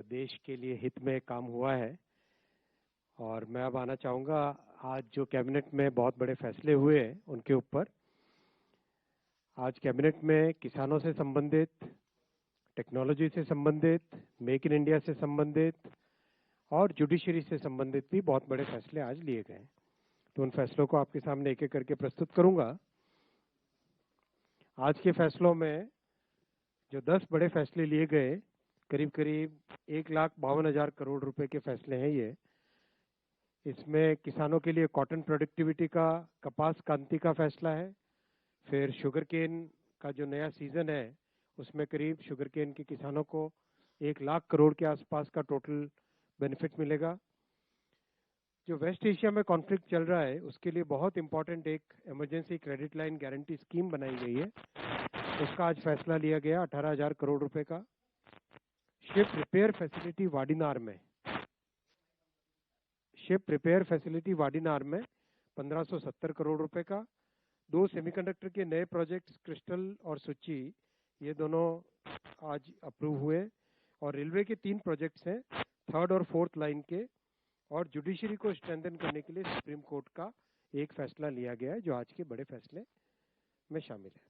देश के लिए हित में काम हुआ है। और मैं अब आना चाहूँगा आज जो कैबिनेट में बहुत बड़े फैसले हुए उनके ऊपर। आज कैबिनेट में किसानों से संबंधित, टेक्नोलॉजी से संबंधित, मेक इन इंडिया से संबंधित और जुडिशरी से संबंधित भी बहुत बड़े फैसले आज लिए गए। तो उन फैसलों को आपके सामने एक एक करके प्रस्तुत करूंगा। आज के फैसलों में जो 10 बड़े फैसले लिए गए, करीब करीब 1,52,000 करोड़ रुपए के फैसले हैं ये। इसमें किसानों के लिए कॉटन प्रोडक्टिविटी का, कपास क्रांति का फैसला है। फिर शुगर केन का जो नया सीजन है उसमें करीब शुगर केन के किसानों को 1,00,000 करोड़ के आसपास का टोटल बेनिफिट मिलेगा। जो वेस्ट एशिया में कॉन्फ्लिक्ट चल रहा है उसके लिए बहुत इंपॉर्टेंट एक emergency credit line guarantee scheme बनाई गई है, उसका आज फैसला लिया गया 18,000 करोड़ रुपए का। शिप रिपेयर फैसिलिटी वाडीनार में 1570 करोड़ रुपए का। 2 सेमीकंडक्टर के नए प्रोजेक्ट्स क्रिस्टल और सुची, ये दोनों आज अप्रूव हुए। और रेलवे के 3 प्रोजेक्ट्स हैं, 3rd और 4th लाइन के। और जुडिशरी को स्ट्रेंथन करने के लिए सुप्रीम कोर्ट का एक फैसला लिया गया है जो आज के बड़े फैसले में शामिल है।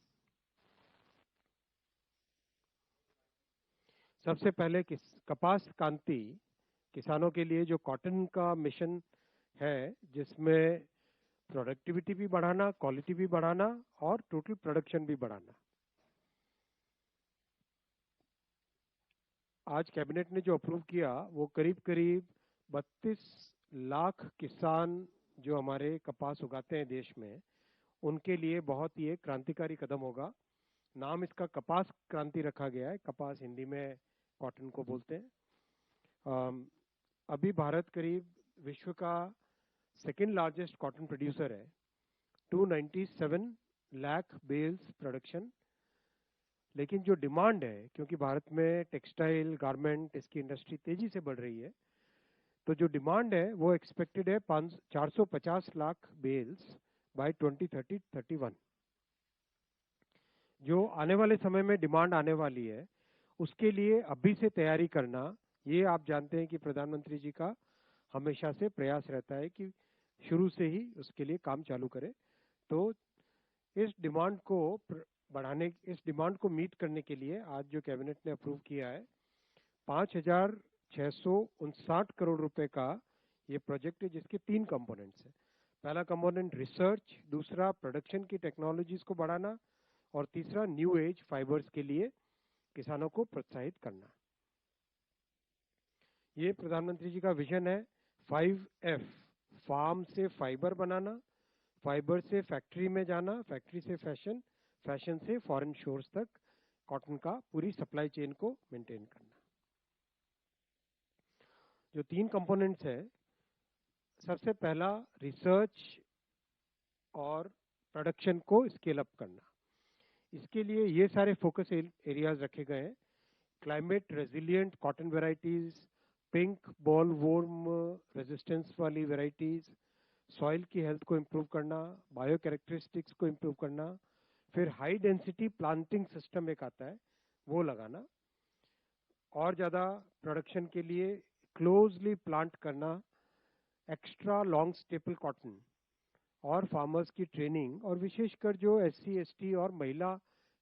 सबसे पहले कपास क्रांति, किसानों के लिए जो कॉटन का मिशन है जिसमें प्रोडक्टिविटी भी बढ़ाना, क्वालिटी भी बढ़ाना और टोटल प्रोडक्शन भी बढ़ाना। आज कैबिनेट ने जो अप्रूव किया वो करीब करीब 32 लाख किसान जो हमारे कपास उगाते हैं देश में, उनके लिए बहुत ही एक क्रांतिकारी कदम होगा। नाम इसका कपास क्रांति रखा गया है। कपास हिंदी में कॉटन को बोलते हैं। अभी भारत करीब विश्व का 2nd लार्जेस्ट कॉटन प्रोड्यूसर है। 297 लाख बेल्स प्रोडक्शन। लेकिन जो डिमांड है, क्योंकि भारत में टेक्सटाइल, गारमेंट, इसकी इंडस्ट्री तेजी से बढ़ रही है, तो जो डिमांड है वो एक्सपेक्टेड है 450 लाख बेल्स बाय 2030-31। जो आने वाले समय में डिमांड आने वाली है उसके लिए अभी से तैयारी करना, ये आप जानते हैं कि प्रधानमंत्री जी का हमेशा से प्रयास रहता है कि शुरू से ही उसके लिए काम चालू करें। तो इस डिमांड को मीट करने के लिए आज जो कैबिनेट ने अप्रूव किया है 5,659 करोड़ रुपए का ये प्रोजेक्ट है, जिसके 3 कंपोनेंट्स हैं। पहला कंपोनेंट रिसर्च, दूसरा प्रोडक्शन की टेक्नोलॉजीज को बढ़ाना और तीसरा न्यू एज फाइबर्स के लिए किसानों को प्रोत्साहित करना। ये प्रधानमंत्री जी का विजन है 5F, फार्म से फाइबर बनाना, फाइबर से फैक्ट्री में जाना, फैक्ट्री से फैशन, फैशन से फॉरेन शोर्स तक कॉटन का पूरी सप्लाई चेन को मेंटेन करना। जो 3 कंपोनेंट्स है, सबसे पहला रिसर्च और प्रोडक्शन को स्केल अप करना। इसके लिए ये सारे फोकस एरियाज रखे गए हैं। Climate resilient cotton varieties, pink ball warm resistance वाली वेराइटीज, सॉइल की हेल्थ को इम्प्रूव करना, बायो कैरेक्टरिस्टिक्स को इम्प्रूव करना, फिर हाई डेंसिटी प्लांटिंग सिस्टम एक आता है वो लगाना, और ज़्यादा प्रोडक्शन के लिए क्लोजली प्लांट करना एक्स्ट्रा लॉन्ग स्टेपल कॉटन, और फार्मर्स की ट्रेनिंग, और विशेषकर जो SC ST और महिला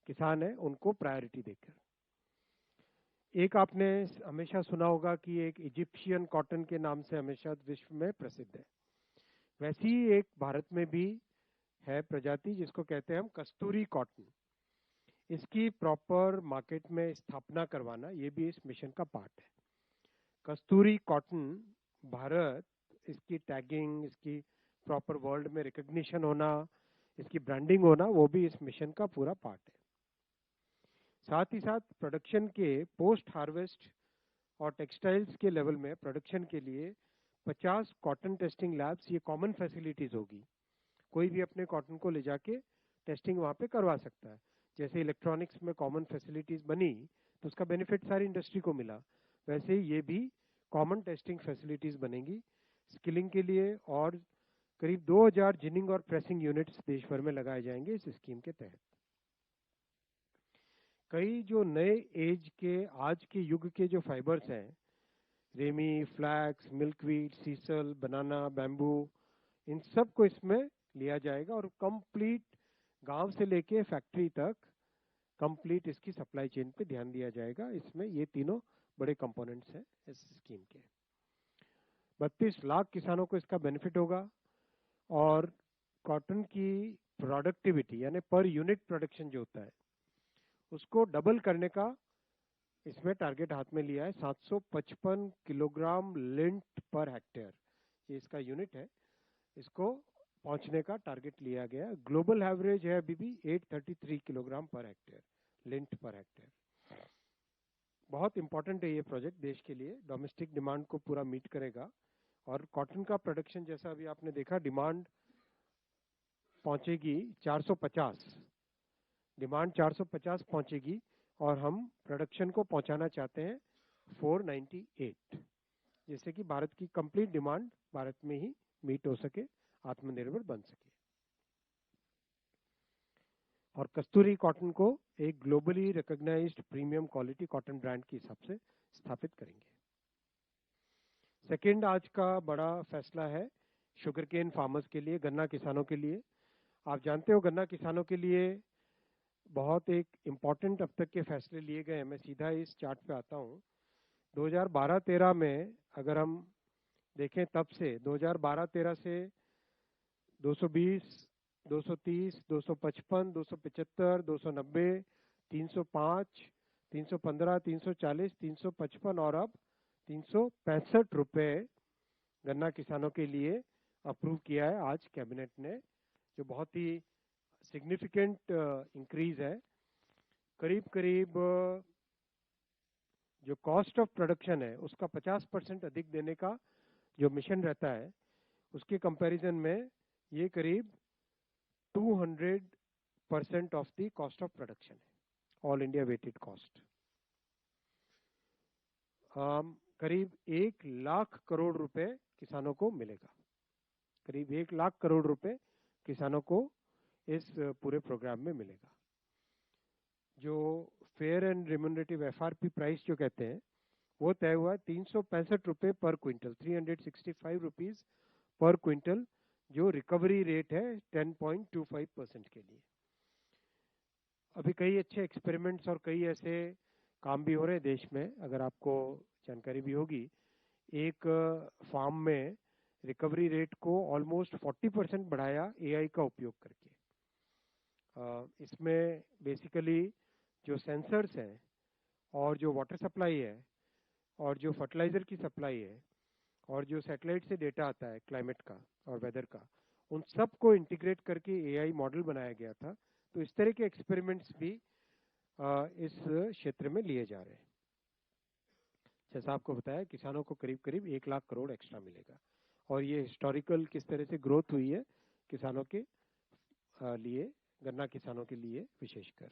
किसान हैं उनको प्रायोरिटी देकर। एक आपने हमेशा सुना होगा कि एक इजिप्शियन कॉटन के नाम से हमेशा विश्व में प्रसिद्ध है, वैसी ही एक भारत में भी है प्रजाति जिसको कहते हैं हम कस्तूरी कॉटन। इसकी प्रॉपर मार्केट में स्थापना करवाना ये भी इस मिशन का पार्ट है। कस्तूरी कॉटन भारत, इसकी टैगिंग, इसकी प्रॉपर वर्ल्ड में रिकग्निशन होना, इसकी ब्रांडिंग होना, वो भी इस मिशन का पूरा पार्ट है। साथ ही साथ प्रोडक्शन के पोस्ट हार्वेस्ट और टेक्सटाइल्स के लेवल में प्रोडक्शन के लिए 50 कॉटन टेस्टिंग लैब्स, ये कॉमन फैसिलिटीज होगी। कोई भी अपने कॉटन को ले जाके टेस्टिंग वहाँ पे करवा सकता है। जैसे इलेक्ट्रॉनिक्स में कॉमन फैसिलिटीज बनी तो उसका बेनिफिट सारी इंडस्ट्री को मिला, वैसे ही ये भी कॉमन टेस्टिंग फैसिलिटीज बनेंगी स्किलिंग के लिए। और करीब 2000 जिनिंग और प्रेसिंग यूनिट्स देश भर में लगाए जाएंगे इस स्कीम के तहत। कई जो नए एज के, आज के युग के जो फाइबर्स हैं रेमी, फ्लैक्स, मिल्कवीड, सीसल, बनाना, बैम्बू, इन सब को इसमें लिया जाएगा और कंप्लीट गांव से लेके फैक्ट्री तक कंप्लीट इसकी सप्लाई चेन पे ध्यान दिया जाएगा। इसमें ये तीनों बड़े कंपोनेंट्स हैं इस स्कीम के। 32 लाख किसानों को इसका बेनिफिट होगा और कॉटन की प्रोडक्टिविटी यानी पर यूनिट प्रोडक्शन जो होता है उसको डबल करने का इसमें टारगेट हाथ में लिया है। 755 किलोग्राम लिंट पर हेक्टेयर ये इसका यूनिट है, इसको पहुंचने का टारगेट लिया गया। ग्लोबल एवरेज है अभी भी 833 kilogram per hectare lint per hectare. बहुत इंपॉर्टेंट है ये प्रोजेक्ट देश के लिए, डोमेस्टिक डिमांड को पूरा मीट करेगा। और कॉटन का प्रोडक्शन जैसा अभी आपने देखा, डिमांड पहुंचेगी 450, डिमांड 450 पहुंचेगी और हम प्रोडक्शन को पहुंचाना चाहते हैं 498, जिससे कि भारत की कंप्लीट डिमांड भारत में ही मीट हो सके, आत्मनिर्भर बन सके। और कस्तूरी कॉटन को एक globally recognised premium quality cotton brand के हिसाब से स्थापित करेंगे। सेकेंड आज का बड़ा फैसला है शुगर केन फार्मर्स के लिए, गन्ना किसानों के लिए। आप जानते हो गन्ना किसानों के लिए बहुत एक इम्पॉर्टेंट अब तक के फैसले लिए गए हैं। मैं सीधा इस चार्ट पे आता हूँ। 2012-13 में अगर हम देखें, तब से 2012-13 से 220, 230, 255, 275, 290, 305, 315, 340, 355 और अब 365 रुपए गन्ना किसानों के लिए अप्रूव किया है आज कैबिनेट ने, जो बहुत ही सिग्निफिकेंट इंक्रीज है। करीब करीब जो कॉस्ट ऑफ प्रोडक्शन है उसका 50% अधिक देने का जो मिशन रहता है, उसके कंपैरिजन में ये करीब 200% of the cost of production है, ऑल इंडिया वेटेड कॉस्ट। करीब 1 लाख करोड़ रुपए किसानों को मिलेगा, करीब 1 लाख करोड़ रुपए किसानों को इस पूरे प्रोग्राम में मिलेगा। जो fair and remunerative FRP price जो कहते हैं वो तय हुआ है 365 रुपए पर क्विंटल, 365 रुपीज पर क्विंटल, जो रिकवरी रेट है 10.25% के लिए। अभी कई अच्छे एक्सपेरिमेंट्स और कई ऐसे काम भी हो रहे हैं देश में, अगर आपको जानकारी भी होगी। एक फार्म में रिकवरी रेट को ऑलमोस्ट 40% बढ़ाया एआई का उपयोग करके। इसमें बेसिकली जो सेंसर्स हैं और जो वाटर सप्लाई है और जो फर्टिलाइजर की सप्लाई है और जो सैटेलाइट से डेटा आता है क्लाइमेट का और वेदर का, उन सब को इंटीग्रेट करके एआई मॉडल बनाया गया था। तो इस तरह के एक्सपेरिमेंट्स भी इस क्षेत्र में लिए जा रहे हैं। जैसा आपको बताया, किसानों को करीब करीब 1 लाख करोड़ एक्स्ट्रा मिलेगा और ये हिस्टोरिकल किस तरह से ग्रोथ हुई है किसानों के लिए, गन्ना किसानों के लिए विशेषकर।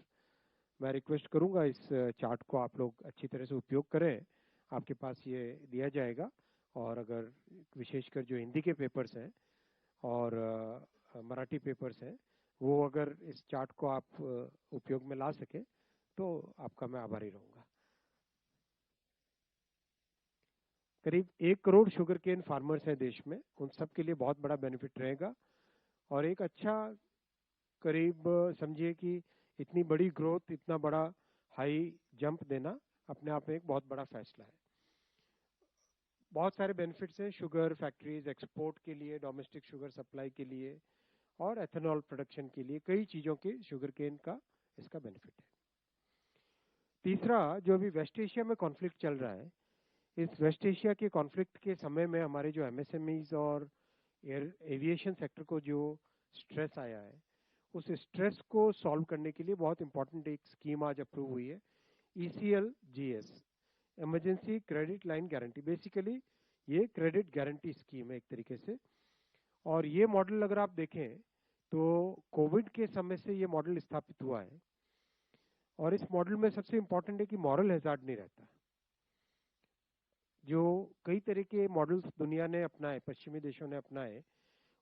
मैं रिक्वेस्ट करूंगा इस चार्ट को आप लोग अच्छी तरह से उपयोग करें, आपके पास ये दिया जाएगा। और अगर विशेषकर जो हिंदी के पेपर्स हैं और मराठी पेपर्स हैं, वो अगर इस चार्ट को आप उपयोग में ला सके तो आपका मैं आभारी रहूंगा। करीब 1 करोड़ शुगर केन फार्मर्स हैं देश में, उन सब के लिए बहुत बड़ा बेनिफिट रहेगा। और एक अच्छा करीब समझिए कि इतनी बड़ी ग्रोथ, इतना बड़ा हाई जंप देना अपने आप में एक बहुत बड़ा फैसला है। बहुत सारे बेनिफिट्स हैं शुगर फैक्ट्रीज, एक्सपोर्ट के लिए, डोमेस्टिक शुगर सप्लाई के लिए और एथेनॉल प्रोडक्शन के लिए, कई चीजों के शुगर केन का इसका बेनिफिट है। तीसरा, जो अभी वेस्ट एशिया में कॉन्फ्लिक्ट चल रहा है, इस वेस्ट एशिया के कॉन्फ्लिक्ट के समय में हमारे जो एमएसएमईज और एविएशन सेक्टर को जो स्ट्रेस आया है, उस स्ट्रेस को सॉल्व करने के लिए बहुत इंपॉर्टेंट एक स्कीम आज अप्रूव हुई है, ECLGS, emergency credit line guarantee. Basically ये क्रेडिट गारंटी स्कीम है एक तरीके से। और ये मॉडल अगर आप देखें तो कोविड के समय से ये मॉडल स्थापित हुआ है और इस मॉडल में सबसे इंपॉर्टेंट है कि मॉरल हैजार्ड नहीं रहता। जो कई तरह के मॉडल्स दुनिया ने अपनाए, पश्चिमी देशों ने अपनाए,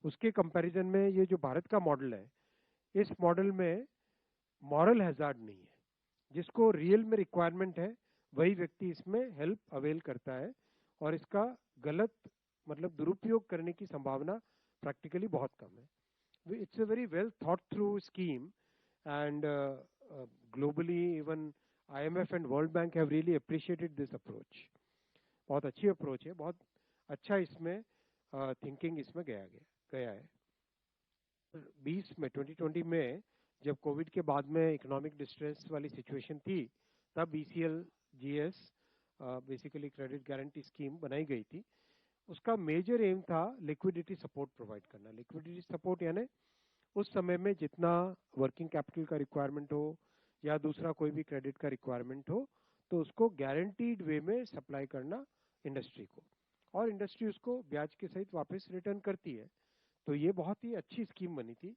उसके कंपैरिजन में ये जो भारत का मॉडल है, इस मॉडल में मॉरल हैजार्ड नहीं है। जिसको रियल में रिक्वायरमेंट है वही व्यक्ति इसमें हेल्प अवेल करता है और इसका गलत मतलब दुरुपयोग करने की संभावना प्रैक्टिकली बहुत कम है। It's a very well thought through scheme and globally even IMF and world bank have really appreciated this approach. बहुत अच्छी अप्रोच है, बहुत अच्छा इसमें थिंकिंग इसमें गया है। 2020 में जब कोविड के बाद में इकोनॉमिक डिस्ट्रेस वाली सिचुएशन थी, तब ECLGS basically credit guarantee scheme बनाई गई थी। उसका मेजर एम था लिक्विडिटी सपोर्ट प्रोवाइड करना। लिक्विडिटी सपोर्ट यानी उस समय में जितना वर्किंग कैपिटल का रिक्वायरमेंट हो या दूसरा कोई भी क्रेडिट का रिक्वायरमेंट हो, तो उसको गारंटीड वे में सप्लाई करना इंडस्ट्री को, और इंडस्ट्री उसको ब्याज के सहित वापस रिटर्न करती है। तो ये बहुत ही अच्छी स्कीम बनी थी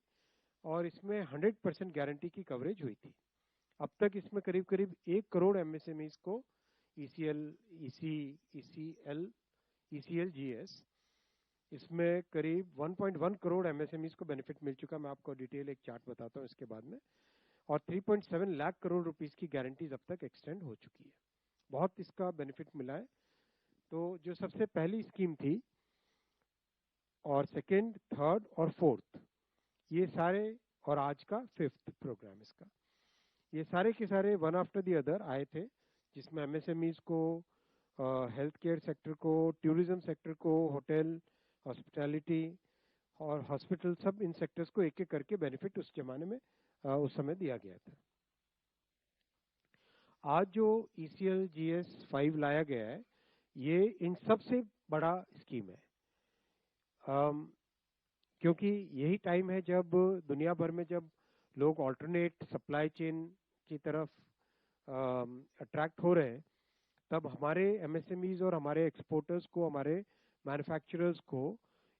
और इसमें 100% गारंटी की कवरेज हुई थी। अब तक इसमें करीब करीब 1 करोड़ MSMEs को ECLGS इसमें करीब 1.1 करोड़ MSMEs को बेनिफिट मिल चुका। मैं आपको डिटेल एक चार्ट बताता हूँ इसके बाद में। और 3.7 लाख करोड़ रुपीस की गारंटीज अब तक एक्सटेंड हो चुकी है। बहुत इसका बेनिफिट मिला है। तो जो सबसे पहली स्कीम थी और सेकेंड, थर्ड और फोर्थ, ये सारे, और आज का फिफ्थ प्रोग्राम इसका, ये सारे के सारे वन आफ्टर द अदर आए थे, जिसमें MSMEs को, हेल्थ केयर सेक्टर को, टूरिज्म सेक्टर को, होटल, हॉस्पिटैलिटी और हॉस्पिटल, सब इन सेक्टर्स को एक एक करके बेनिफिट उस जमाने में उस समय दिया गया था। आज जो ECLGS 5 लाया गया है, ये इन सबसे बड़ा स्कीम है, क्योंकि यही टाइम है जब दुनिया भर में जब लोग ऑल्टरनेट सप्लाई चेन की तरफ अट्रैक्ट हो रहे हैं, तब हमारे MSMEs और हमारे एक्सपोर्टर्स को, हमारे मैन्युफैक्चरर्स को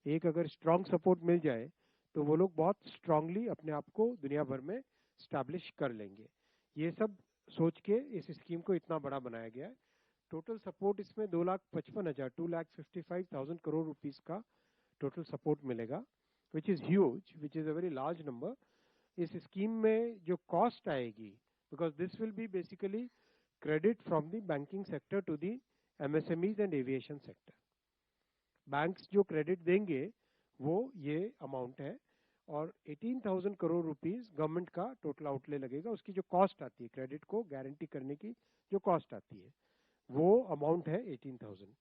एक अगर स्ट्रॉन्ग सपोर्ट मिल जाए तो वो लोग बहुत स्ट्रांगली अपने आप को दुनिया भर में स्टैब्लिश कर लेंगे। ये सब सोच के इस स्कीम को इतना बड़ा बनाया गया है। टोटल सपोर्ट इसमें 2,55,000 2,55,000 करोड़ रुपीस का टोटल सपोर्ट मिलेगा, which is huge, which is a very large number. इस स्कीम में जो कॉस्ट आएगी, because this will be basically credit from the banking sector to the MSMEs and aviation sector. Banks जो credit देंगे वो ये amount है, और 18,000 करोड़ रुपीस गवर्नमेंट का टोटल आउटले लगेगा। उसकी जो कॉस्ट आती है दो को गारंटी करने की, जो कॉस्ट आती है वो अमाउंट है 18,000।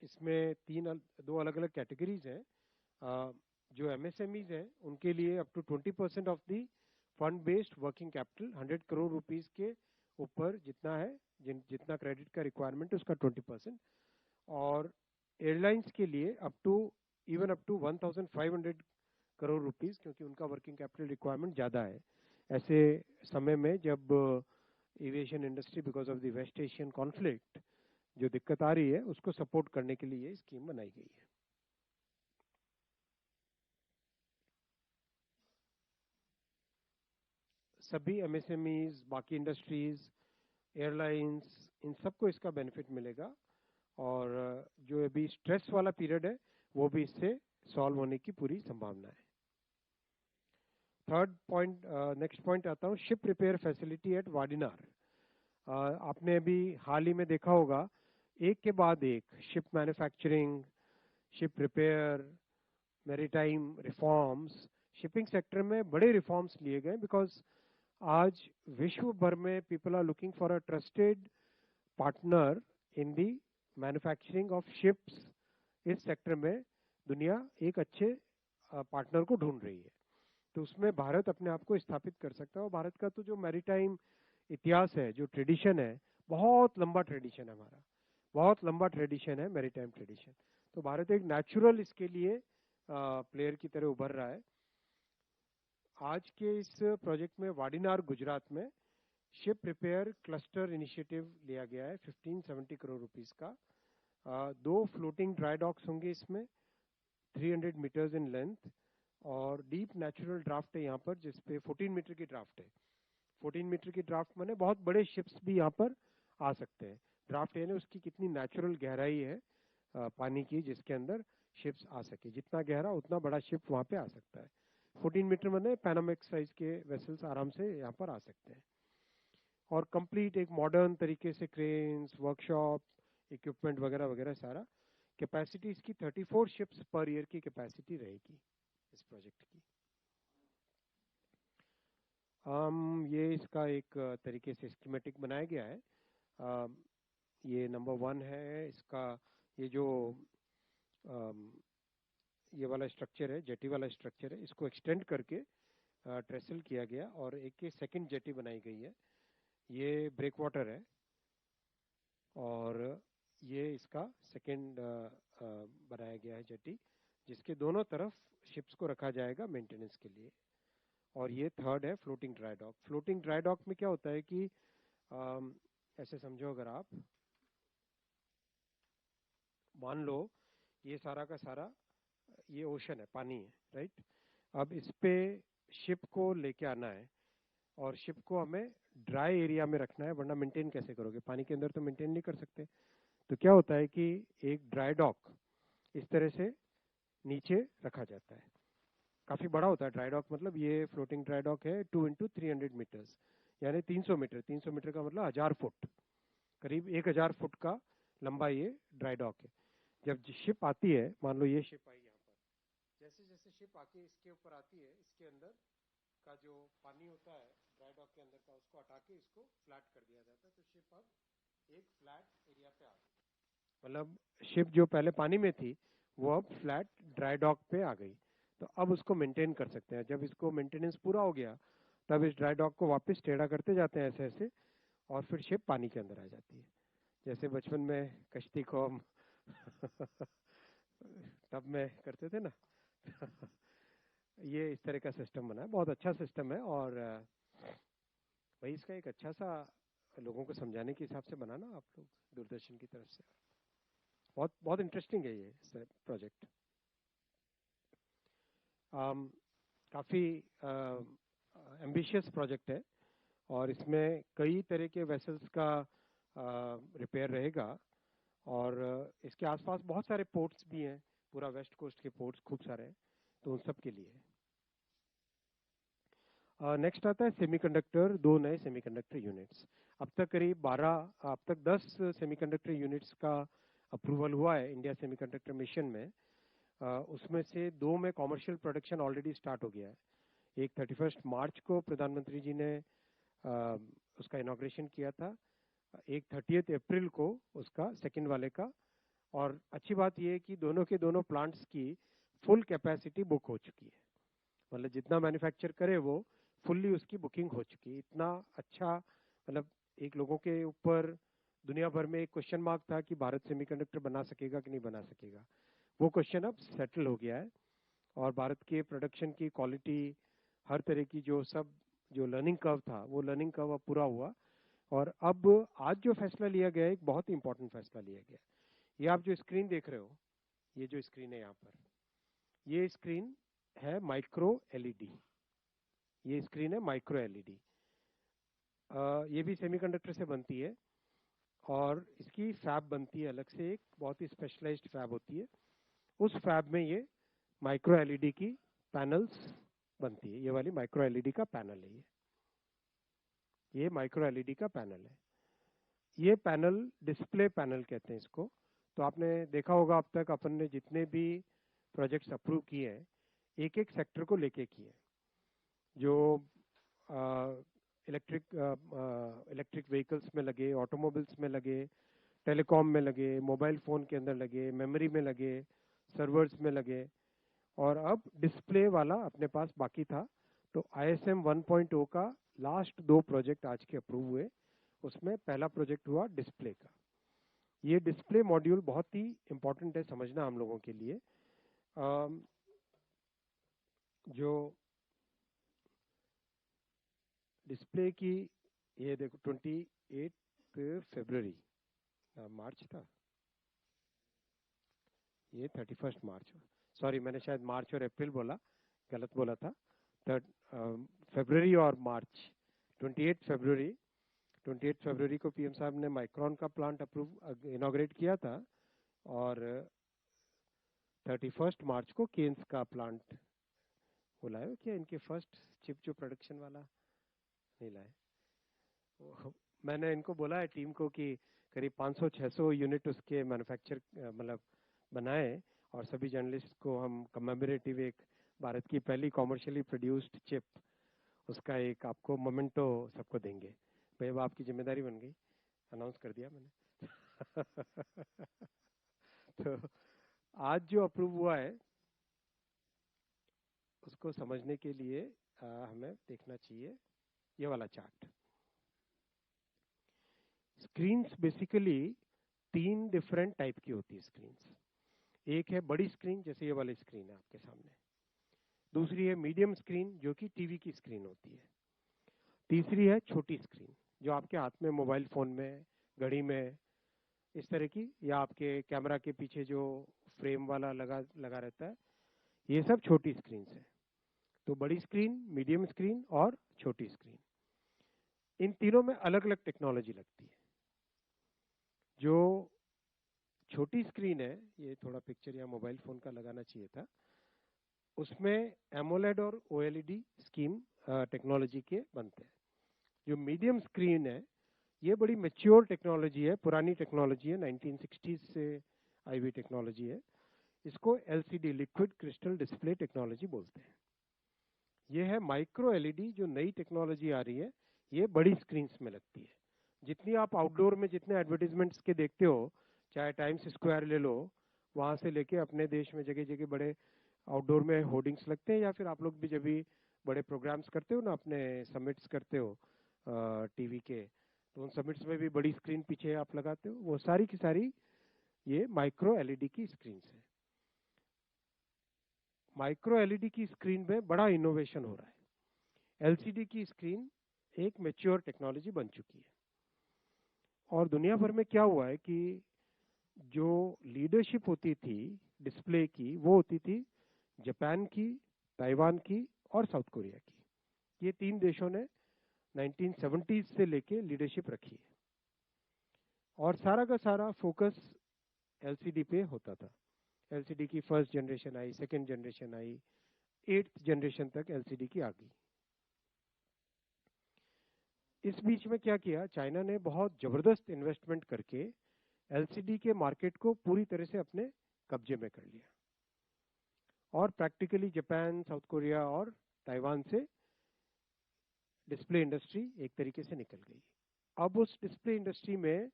इसमें दो अलग अलग कैटेगरीज हैं। जो MSMEs हैं उनके लिए up to 20% of the fund based working capital, 100 crore rupees के ऊपर जितना है, जितना क्रेडिट का रिक्वायरमेंट है उसका 20%। और एयरलाइंस के लिए अप टू 1,500 करोड़ रुपीस, क्योंकि उनका वर्किंग कैपिटल रिक्वायरमेंट ज़्यादा है ऐसे समय में जब aviation industry because of the West Asian conflict जो दिक्कत आ रही है, उसको सपोर्ट करने के लिए ये स्कीम बनाई गई है। सभी MSMEs, बाकी इंडस्ट्रीज, एयरलाइंस, इन सबको इसका बेनिफिट मिलेगा। और जो अभी स्ट्रेस वाला पीरियड है वो भी इससे सॉल्व होने की पूरी संभावना है। थर्ड पॉइंट, नेक्स्ट पॉइंट आता हूँ, ship repair facility eight Vadinar. आपने अभी हाल ही में देखा होगा, एक के बाद एक ship manufacturing, ship repair, maritime reforms, shipping sector में बड़े रिफॉर्म्स लिए गए, बिकॉज आज विश्व भर में people are looking for a trusted partner in the manufacturing of ships. इस सेक्टर में दुनिया एक अच्छे पार्टनर को ढूंढ रही है, तो उसमें भारत अपने आप को स्थापित कर सकता है। और भारत का तो जो मैरीटाइम इतिहास है, जो ट्रेडिशन है, बहुत लंबा ट्रेडिशन है हमारा, बहुत लंबा ट्रेडिशन है मैरीटाइम ट्रेडिशन। तो भारत एक नेचुरल इसके लिए प्लेयर की तरह उभर रहा है। आज के इस प्रोजेक्ट में वाडिनार गुजरात में शिप रिपेयर क्लस्टर इनिशिएटिव लिया गया है 1570 करोड़ रुपीस का। 2 फ्लोटिंग ड्राई डॉक्स होंगे इसमें, 300 मीटर्स इन लेंथ, और डीप नेचुरल ड्राफ्ट है यहाँ पर, जिसपे 14 मीटर की ड्राफ्ट है। 14 मीटर की ड्राफ्ट माने बहुत बड़े शिप्स भी यहाँ पर आ सकते हैं। ड्राफ्ट यानी उसकी कितनी नेचुरल गहराई है पानी की, जिसके अंदर शिप्स आ सके। जितना गहरा उतना बड़ा शिप वहाँ पे आ सकता है। 14 मीटर माने पैनामेक्स साइज के वेसल्स आराम से यहाँ पर आ सकते हैं। और कंप्लीट एक मॉडर्न तरीके से क्रेन्स, वर्कशॉप, इक्विपमेंट वगैरह वगैरह सारा। कैपेसिटी इसकी 34 शिप्स पर ईयर की कैपेसिटी रहेगी इस प्रोजेक्ट की। ये इसका एक तरीके से स्कीमेटिक बनाया गया है। ये नंबर 1 है इसका। ये जो ये वाला स्ट्रक्चर है, जेटी वाला स्ट्रक्चर है, इसको एक्सटेंड करके ट्रेसल किया गया और एक सेकंड जेटी बनाई गई है। ये ब्रेक वाटर है और ये इसका सेकंड बनाया गया है जेटी, जिसके दोनों तरफ शिप्स को रखा जाएगा मेंटेनेंस के लिए। और ये थर्ड है floating dry dock. Floating dry dock में क्या होता है कि ऐसे समझो, अगर आप मान लो ये सारा का सारा ये ओशन है, पानी है, राइट। अब इस पे शिप को लेके आना है और शिप को हमें ड्राई एरिया में रखना है, वरना मेंटेन कैसे करोगे? पानी के अंदर तो मेंटेन नहीं कर सकते। तो क्या होता है कि एक ड्राई डॉक इस तरह से नीचे रखा जाता है। काफी बड़ा होता है ड्राई डॉक, मतलब ये फ्लोटिंग ड्राई डॉक है 2 इंटू 300 मीटर्स, यानी 300 मीटर। 300 मीटर का मतलब 1000 फुट, करीब 1000 फुट का लंबा ये ड्राई डॉक है। जब शिप आती है, मान लो ये शिप आई यहाँ पर, जैसे जैसे शिप आके इसके ऊपर आती है, इसके अंदर का जो पानी होता है ड्राई डॉक के अंदर का, उसको हटा के इसको फ्लैट कर दिया जाता है। तो शिप अब एक फ्लैट एरिया पे आ गई, मतलब शिप जो पहले पानी में थी वो अब फ्लैट ड्राई डॉक पे आ गई। तो अब उसको मेंटेन कर सकते हैं। जब इसको मेंटेनेंस पूरा हो गया, तब इस ड्राई डॉक को वापस टेढ़ा करते जाते हैं ऐसे ऐसे, और फिर शिप पानी के अंदर आ जाती है। जैसे बचपन में कश्ती को हम तब में करते थे ना। ये इस तरह का सिस्टम बना है, बहुत अच्छा सिस्टम है। और भाई इसका एक अच्छा सा लोगों को समझाने के हिसाब से बनाना आप लोग दूरदर्शन की तरफ से। बहुत बहुत इंटरेस्टिंग है ये प्रोजेक्ट। काफ़ी एम्बिशियस प्रोजेक्ट है और इसमें कई तरह के वेसल्स का रिपेयर रहेगा। और इसके आसपास बहुत सारे पोर्ट्स भी हैं, पूरा वेस्ट कोस्ट के पोर्ट्स खूब सारे हैं, तो उन सब के लिए। नेक्स्ट आता है सेमीकंडक्टर, 2 नए सेमीकंडक्टर यूनिट्स। अब तक करीब 10 सेमीकंडक्टर यूनिट्स का अप्रूवल हुआ है इंडिया सेमीकंडक्टर मिशन में। उसमें से 2 में कॉमर्शियल प्रोडक्शन ऑलरेडी स्टार्ट हो गया है। एक 31 मार्च को प्रधानमंत्री जी ने उसका इनॉग्रेशन किया था, एक 30 अप्रैल को उसका सेकंड वाले का। और अच्छी बात यह है कि दोनों के दोनों प्लांट्स की फुल कैपेसिटी बुक हो चुकी है, मतलब जितना मैन्युफैक्चर करे वो फुल्ली उसकी बुकिंग हो चुकी है। इतना अच्छा, मतलब एक लोगों के ऊपर दुनिया भर में एक क्वेश्चन मार्क था कि भारत सेमीकंडक्टर बना सकेगा कि नहीं बना सकेगा, वो क्वेश्चन अब सेटल हो गया है। और भारत के प्रोडक्शन की क्वालिटी, हर तरह की जो लर्निंग कर्व था, वो लर्निंग कर्व अब पूरा हुआ। और अब आज जो फैसला लिया गया है, एक बहुत ही इंपॉर्टेंट फैसला लिया गया है। ये आप जो स्क्रीन देख रहे हो, ये जो स्क्रीन है यहाँ पर, ये स्क्रीन है माइक्रो एलईडी। ये स्क्रीन है माइक्रो एलईडी। ये भी सेमीकंडक्टर से बनती है और इसकी फैब बनती है अलग से, एक बहुत ही स्पेशलाइज्ड फैब होती है। उस फैब में ये माइक्रो एलईडी की पैनल्स बनती है। ये वाली माइक्रो एलईडी का पैनल है। ये माइक्रो एलईडी का पैनल है। ये पैनल डिस्प्ले पैनल कहते हैं इसको। तो आपने देखा होगा अब तक अपन ने जितने भी प्रोजेक्ट्स अप्रूव किए हैं, एक एक सेक्टर को लेके किए। जो इलेक्ट्रिक व्हीकल्स में लगे, ऑटोमोबाइल्स में लगे, टेलीकॉम में लगे, मोबाइल फ़ोन के अंदर लगे, मेमोरी में लगे, सर्वर्स में लगे, और अब डिस्प्ले वाला अपने पास बाकी था। तो ISM 1.0 का लास्ट 2 प्रोजेक्ट आज के अप्रूव हुए। उसमें पहला प्रोजेक्ट हुआ डिस्प्ले का। ये डिस्प्ले मॉड्यूल बहुत ही इम्पोर्टेंट है समझना हम लोगों के लिए। जो डिस्प्ले की, ये देखो 28 फरवरी, मार्च था, ये 31 मार्च, सॉरी मैंने शायद मार्च और अप्रैल बोला, गलत बोला था। फरवरी और मार्च, 28 फरवरी को पीएम साहब ने माइक्रॉन का प्लांट इनॉग्रेट किया था और 31 मार्च को केन्स का प्लांट बुलाया। क्या इनके फर्स्ट चिप जो प्रोडक्शन वाला नहीं लाए, मैंने इनको बोला है टीम को कि करीब 500-600 यूनिट उसके मैन्युफैक्चर मतलब बनाए, और सभी जर्नलिस्ट को हम कमेमोरेटिव एक भारत की पहली कॉमर्शियली प्रोड्यूस्ड चिप, उसका एक आपको मोमेंटो सबको देंगे। भाई अब आपकी जिम्मेदारी बन गई, अनाउंस कर दिया मैंने। तो आज जो अप्रूव हुआ है उसको समझने के लिए हमें देखना चाहिए ये वाला chart. Screens basically 3 different type की होती है स्क्रीन्स। एक है बड़ी स्क्रीन, जैसे ये वाली स्क्रीन है आपके सामने। दूसरी है मीडियम स्क्रीन, जो कि टीवी की स्क्रीन होती है। तीसरी है छोटी स्क्रीन, जो आपके हाथ में मोबाइल फोन में, घड़ी में, इस तरह की, या आपके कैमरा के पीछे जो फ्रेम वाला लगा रहता है, ये सब छोटी स्क्रीन है। तो बड़ी स्क्रीन, मीडियम स्क्रीन और छोटी स्क्रीन, इन तीनों में अलग अलग टेक्नोलॉजी लगती है। जो छोटी स्क्रीन है, ये थोड़ा पिक्चर या मोबाइल फोन का लगाना चाहिए था, उसमें एमोलेड और ओएलईडी स्कीम टेक्नोलॉजी के बनते हैं। जो मीडियम स्क्रीन है, ये बड़ी मैच्योर टेक्नोलॉजी है, पुरानी टेक्नोलॉजी है, 1960s से आई हुई टेक्नोलॉजी है। इसको LCD, liquid crystal display technology बोलते हैं। ये है माइक्रो एलईडी, जो नई टेक्नोलॉजी आ रही है, ये बड़ी स्क्रीन में लगती है। जितनी आप आउटडोर में जितने एडवर्टीजमेंट्स के देखते हो, चाहे टाइम्स स्क्वायर ले लो, वहां से लेके अपने देश में जगह जगह बड़े आउटडोर में होर्डिंग्स लगते हैं, या फिर आप लोग भी जब भी बड़े प्रोग्राम्स करते हो ना, अपने समिट्स करते हो टीवी के, तो उन समिट्स में भी बड़ी स्क्रीन पीछे आप लगाते हो, वो सारी की सारी ये माइक्रो एलईडी की स्क्रीन है। माइक्रो एलईडी की स्क्रीन में बड़ा इनोवेशन हो रहा है। एलसीडी की स्क्रीन एक मैच्योर टेक्नोलॉजी बन चुकी है। और दुनिया भर में क्या हुआ है कि जो लीडरशिप होती थी डिस्प्ले की, वो होती थी जापान की, ताइवान की और साउथ कोरिया की। ये 3 देशों ने 1970s से लेके लीडरशिप रखी है, और सारा का सारा फोकस एलसीडी पे होता था। एलसीडी की फर्स्ट जनरेशन आई, सेकंड जनरेशन आई, 8th जनरेशन तक एलसीडी की आ गई। इस बीच में क्या किया, चाइना ने बहुत जबरदस्त इन्वेस्टमेंट करके एलसीडी के मार्केट को पूरी तरह से अपने कब्जे में कर लिया, और प्रैक्टिकली जापान, साउथ कोरिया और ताइवान से डिस्प्ले इंडस्ट्री एक तरीके से निकल गई। अब उस डिस्प्ले इंडस्ट्री में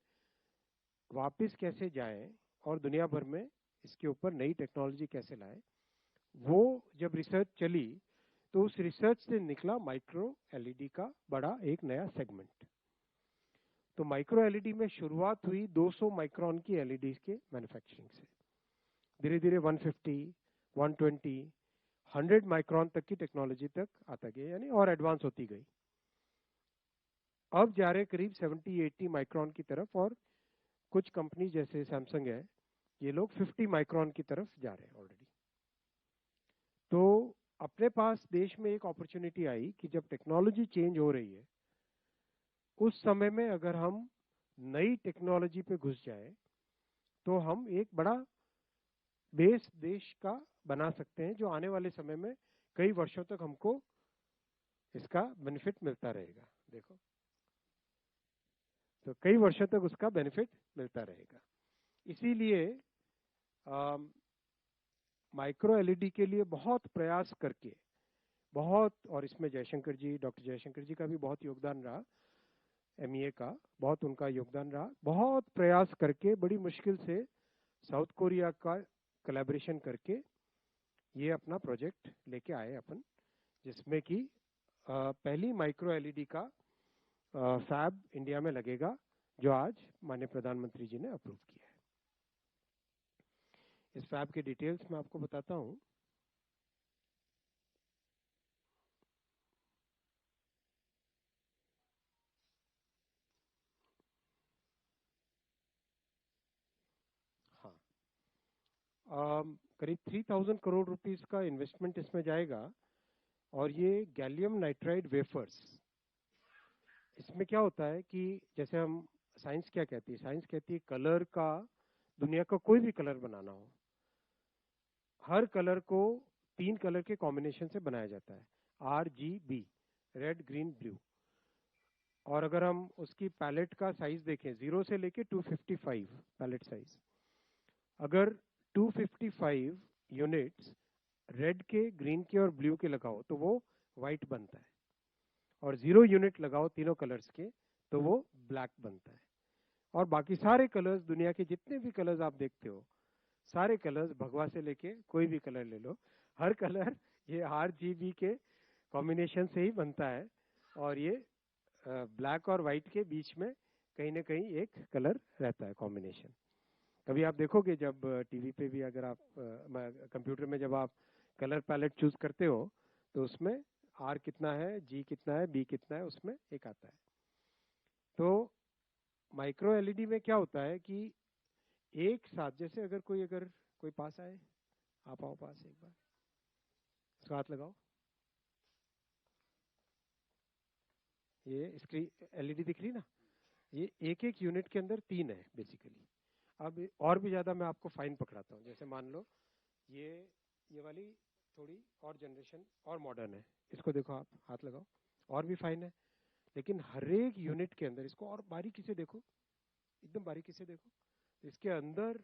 वापस कैसे जाएं और दुनिया भर में इसके ऊपर नई टेक्नोलॉजी कैसे लाएं, वो जब रिसर्च चली, तो उस रिसर्च से निकला माइक्रो एलईडी का बड़ा एक नया सेगमेंट। तो माइक्रो एलईडी में शुरुआत हुई 200 माइक्रोन की एलईडी के मैन्युफैक्चरिंग से। धीरे धीरे 150, 120, 100 माइक्रोन तक की टेक्नोलॉजी तक आता गया, यानी और एडवांस होती गई। अब जा रहे करीब 70-80 माइक्रोन की तरफ, और कुछ कंपनी जैसे सैमसंग है, ये लोग 50 माइक्रोन की तरफ जा रहे हैं ऑलरेडी। तो अपने पास देश में एक अपॉर्चुनिटी आई कि जब टेक्नोलॉजी चेंज हो रही है, उस समय में अगर हम नई टेक्नोलॉजी पे घुस जाए, तो हम एक बड़ा बेस देश का बना सकते हैं, जो आने वाले समय में कई वर्षों तक हमको इसका बेनिफिट मिलता रहेगा। देखो, तो कई वर्षों तक उसका बेनिफिट मिलता रहेगा। इसीलिए माइक्रो एलईडी के लिए बहुत प्रयास करके, बहुत, और इसमें जयशंकर जी, डॉक्टर जयशंकर जी का भी बहुत योगदान रहा, एमईए का बहुत उनका योगदान रहा, बहुत प्रयास करके बड़ी मुश्किल से साउथ कोरिया का कोलैबोरेशन करके ये अपना प्रोजेक्ट लेके आए अपन, जिसमें कि पहली माइक्रो एलईडी का फैब इंडिया में लगेगा, जो आज माननीय प्रधानमंत्री जी ने अप्रूव किया है। इस फैब के डिटेल्स मैं आपको बताता हूं। हाँ, करीब 3000 करोड़ रुपीस का इन्वेस्टमेंट इसमें जाएगा, और ये गैलियम नाइट्राइड वेफर्स। इसमें क्या होता है कि जैसे हम, साइंस क्या कहती है, साइंस कहती है कलर का, दुनिया का कोई भी कलर बनाना हो, हर कलर को 3 कलर के कॉम्बिनेशन से बनाया जाता है, RGB, रेड, ग्रीन, ब्लू। और अगर हम उसकी पैलेट का साइज देखें 0 से लेके 255 पैलेट साइज, अगर 255 यूनिट्स रेड के, ग्रीन के और ब्लू के लगाओ तो वो वाइट बनता है, और 0 यूनिट लगाओ तीनों कलर्स के तो वो ब्लैक बनता है। और बाकी सारे कलर्स, दुनिया के जितने भी कलर्स आप देखते हो, सारे कलर्स भगवा से लेके कोई भी कलर ले लो, हर कलर ये RGB के कॉम्बिनेशन से ही बनता है, और ये ब्लैक और वाइट के बीच में कहीं ना कहीं एक कलर रहता है कॉम्बिनेशन। कभी आप देखोगे जब टीवी पे भी, अगर आप कंप्यूटर में जब आप कलर पैलेट चूज करते हो तो उसमें R कितना है, G कितना है, B कितना है, उसमें एक आता है। तो माइक्रो एलईडी में क्या होता है कि एक साथ, जैसे अगर कोई पास आए, आप आओ पास एक बार, इसको हाथ लगाओ, ये स्क्रीन एलईडी दिख रही ना, ये एक एक यूनिट के अंदर 3 है बेसिकली। अब और भी ज्यादा मैं आपको फाइन पकड़ाता हूँ, जैसे मान लो ये वाली थोड़ी और जनरेशन और मॉडर्न है, इसको देखो, आप हाथ लगाओ, और भी फाइन है। लेकिन हर एक यूनिट के अंदर, इसको और बारीकी से देखो, एकदम बारीकी से देखो, तो इसके अंदर,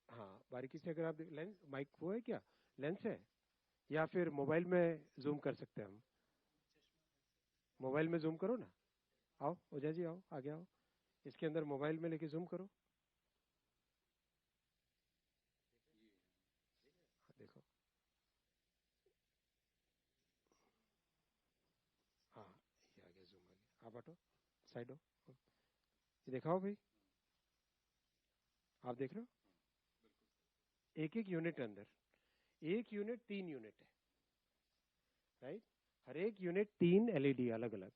हाँ बारीकी से अगर आप लेंस, माइक वो है क्या, लेंस है, या फिर मोबाइल में जूम कर सकते हैं हम, मोबाइल में जूम करो ना, आओ ओझा जी आओ, आगे आओ, इसके अंदर मोबाइल में लेके जूम करो, देखो, हाँ ये आ गया, जूम आ गया, आप हटो, साइड हो, ये दिखाओ भाई, आप देख रहे हो, एक एक यूनिट अंदर, एक यूनिट 3 यूनिट है, राइट, हर एक यूनिट 3 LED अलग अलग,